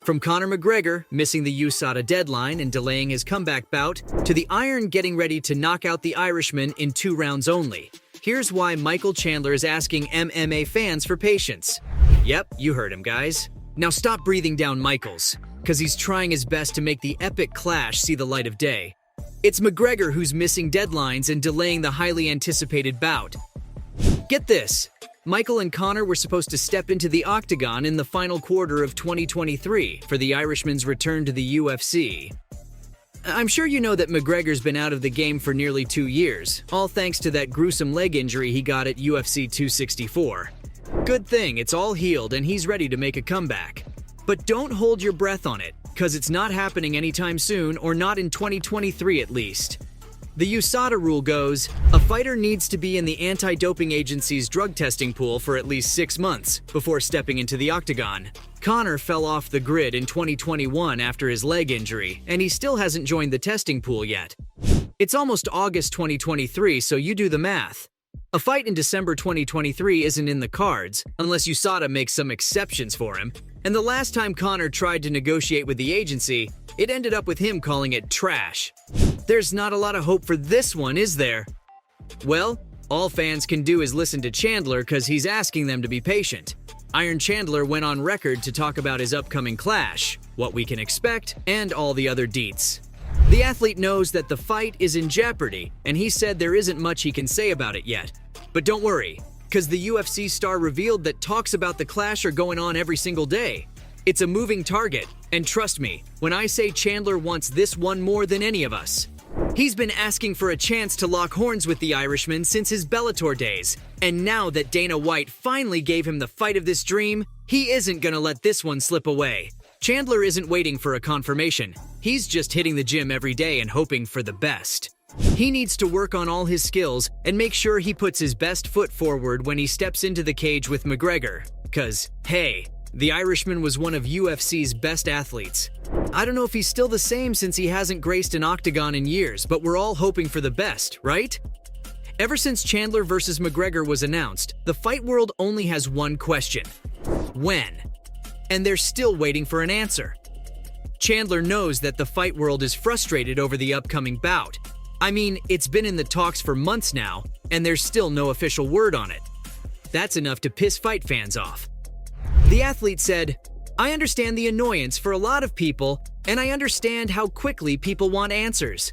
From Conor McGregor missing the USADA deadline and delaying his comeback bout, to the Iron getting ready to knock out the Irishman in 2 rounds only. Here's why Michael Chandler is asking MMA fans for patience. Yep, you heard him, guys. Now stop breathing down Michaels, because he's trying his best to make the epic clash see the light of day. It's McGregor who's missing deadlines and delaying the highly anticipated bout. Get this. Michael and Conor were supposed to step into the octagon in the final quarter of 2023 for the Irishman's return to the UFC. I'm sure you know that McGregor's been out of the game for nearly 2 years, all thanks to that gruesome leg injury he got at UFC 264. Good thing it's all healed and he's ready to make a comeback. But don't hold your breath on it, cause it's not happening anytime soon, or not in 2023 at least. The USADA rule goes, a fighter needs to be in the anti-doping agency's drug testing pool for at least 6 months before stepping into the octagon. Conor fell off the grid in 2021 after his leg injury, and he still hasn't joined the testing pool yet. It's almost August 2023, so you do the math. A fight in December 2023 isn't in the cards, unless USADA makes some exceptions for him, and the last time Conor tried to negotiate with the agency, it ended up with him calling it trash. There's not a lot of hope for this one, is there? Well, all fans can do is listen to Chandler because he's asking them to be patient. Iron Chandler went on record to talk about his upcoming clash, what we can expect, and all the other deets. The athlete knows that the fight is in jeopardy, and he said there isn't much he can say about it yet. But don't worry, because the UFC star revealed that talks about the clash are going on every single day. It's a moving target, and trust me, when I say Chandler wants this one more than any of us. He's been asking for a chance to lock horns with the Irishman since his Bellator days, and now that Dana White finally gave him the fight of this dream, he isn't gonna let this one slip away. Chandler isn't waiting for a confirmation. He's just hitting the gym every day and hoping for the best. He needs to work on all his skills and make sure he puts his best foot forward when he steps into the cage with McGregor. Cause, hey, the Irishman was one of UFC's best athletes. I don't know if he's still the same since he hasn't graced an octagon in years, but we're all hoping for the best, right? Ever since Chandler vs. McGregor was announced, the fight world only has one question. When? And they're still waiting for an answer. Chandler knows that the fight world is frustrated over the upcoming bout. I mean, it's been in the talks for months now, and there's still no official word on it. That's enough to piss fight fans off. The athlete said, I understand the annoyance for a lot of people, and I understand how quickly people want answers.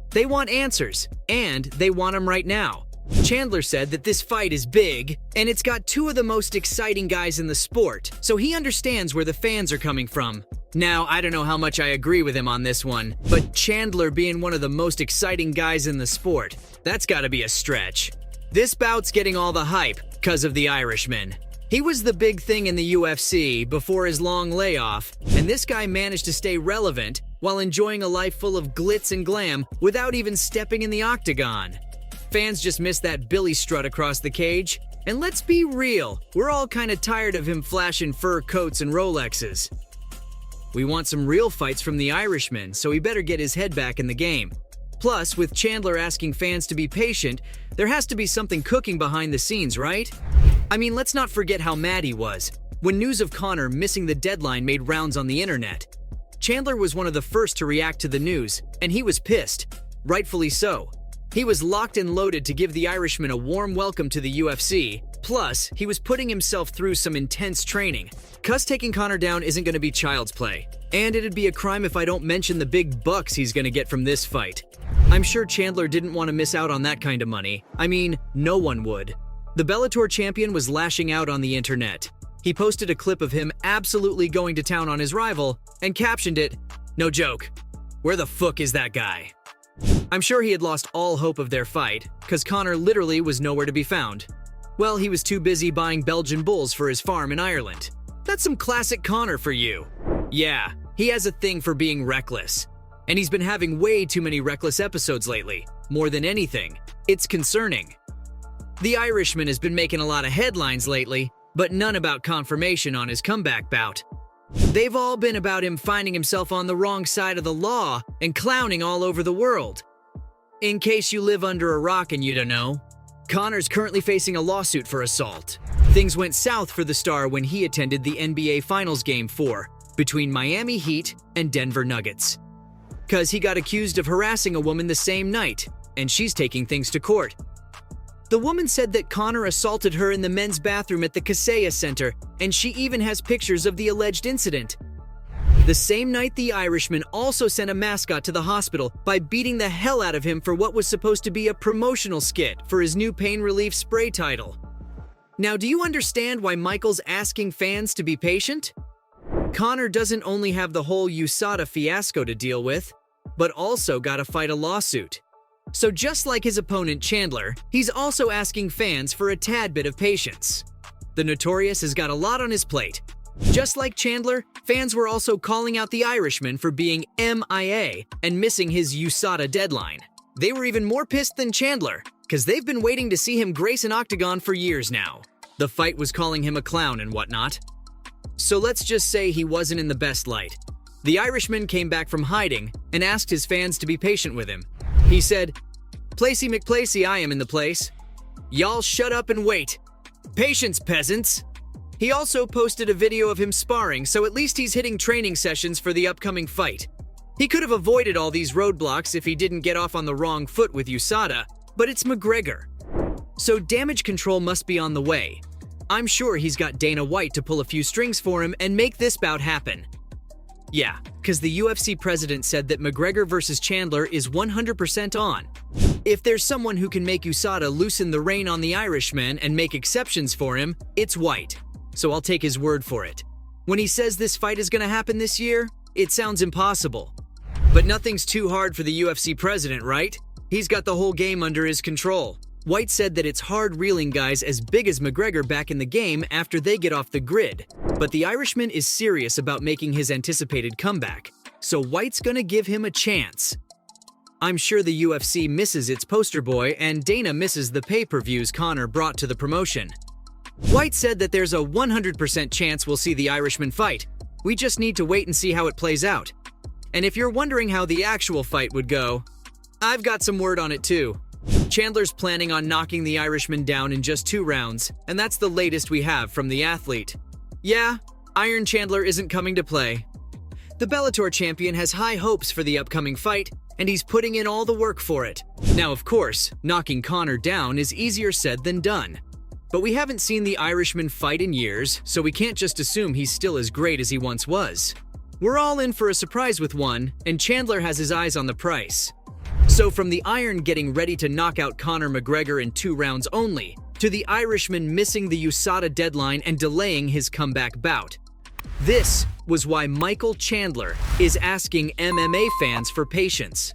They want answers, and they want them right now. Chandler said that this fight is big, and it's got 2 of the most exciting guys in the sport, so he understands where the fans are coming from. Now, I don't know how much I agree with him on this one, but Chandler being one of the most exciting guys in the sport, that's gotta be a stretch. This bout's getting all the hype because of the Irishman. He was the big thing in the UFC before his long layoff, and this guy managed to stay relevant while enjoying a life full of glitz and glam without even stepping in the octagon. Fans just miss that Billy strut across the cage, and let's be real, we're all kinda tired of him flashing fur coats and Rolexes. We want some real fights from the Irishman, so he better get his head back in the game. Plus, with Chandler asking fans to be patient, there has to be something cooking behind the scenes, right? I mean, let's not forget how mad he was when news of Conor missing the deadline made rounds on the internet. Chandler was one of the first to react to the news, and he was pissed. Rightfully so. He was locked and loaded to give the Irishman a warm welcome to the UFC. Plus, he was putting himself through some intense training. Cuz taking Conor down isn't going to be child's play. And it'd be a crime if I don't mention the big bucks he's going to get from this fight. I'm sure Chandler didn't want to miss out on that kind of money. I mean, no one would. The Bellator champion was lashing out on the internet. He posted a clip of him absolutely going to town on his rival and captioned it, "No joke, where the fuck is that guy?" I'm sure he had lost all hope of their fight, cause Conor literally was nowhere to be found. Well, he was too busy buying Belgian bulls for his farm in Ireland. That's some classic Conor for you. Yeah, he has a thing for being reckless. And he's been having way too many reckless episodes lately. More than anything, it's concerning. The Irishman has been making a lot of headlines lately, but none about confirmation on his comeback bout. They've all been about him finding himself on the wrong side of the law and clowning all over the world. In case you live under a rock and you don't know, Conor's currently facing a lawsuit for assault. Things went south for the star when he attended the NBA Finals Game 4 between Miami Heat and Denver Nuggets. Because he got accused of harassing a woman the same night, and she's taking things to court. The woman said that Connor assaulted her in the men's bathroom at the Kaseya Center, and she even has pictures of the alleged incident. The same night, the Irishman also sent a mascot to the hospital by beating the hell out of him for what was supposed to be a promotional skit for his new pain relief spray title. Now, do you understand why Michael's asking fans to be patient? Connor doesn't only have the whole USADA fiasco to deal with, but also gotta fight a lawsuit. So just like his opponent Chandler, he's also asking fans for a tad bit of patience. The Notorious has got a lot on his plate. Just like Chandler, fans were also calling out the Irishman for being MIA and missing his USADA deadline. They were even more pissed than Chandler, because they've been waiting to see him grace an octagon for years now. The fight was calling him a clown and whatnot. So let's just say he wasn't in the best light. The Irishman came back from hiding and asked his fans to be patient with him. He said, "Placey McPlacey, I am in the place. Y'all shut up and wait. Patience, peasants." He also posted a video of him sparring, so at least he's hitting training sessions for the upcoming fight. He could have avoided all these roadblocks if he didn't get off on the wrong foot with USADA, but it's McGregor. So damage control must be on the way. I'm sure he's got Dana White to pull a few strings for him and make this bout happen. Yeah, because the UFC president said that McGregor versus Chandler is 100% on. If there's someone who can make USADA loosen the rein on the Irishman and make exceptions for him, it's White. So I'll take his word for it. When he says this fight is gonna happen this year, it sounds impossible. But nothing's too hard for the UFC president, right? He's got the whole game under his control. White said that it's hard reeling guys as big as McGregor back in the game after they get off the grid. But the Irishman is serious about making his anticipated comeback, so White's gonna give him a chance. I'm sure the UFC misses its poster boy, and Dana misses the pay-per-views Connor brought to the promotion. White said that there's a 100% chance we'll see the Irishman fight. We just need to wait and see how it plays out. And if you're wondering how the actual fight would go, I've got some word on it too. Chandler's planning on knocking the Irishman down in just 2 rounds, and that's the latest we have from the athlete. Yeah, Iron Chandler isn't coming to play. The Bellator champion has high hopes for the upcoming fight, and he's putting in all the work for it. Now, of course, knocking Connor down is easier said than done. But we haven't seen the Irishman fight in years, so we can't just assume he's still as great as he once was. We're all in for a surprise with one, and Chandler has his eyes on the price. So from the Iron getting ready to knock out Conor McGregor in 2 rounds only, to the Irishman missing the USADA deadline and delaying his comeback bout. This was why Michael Chandler is asking MMA fans for patience.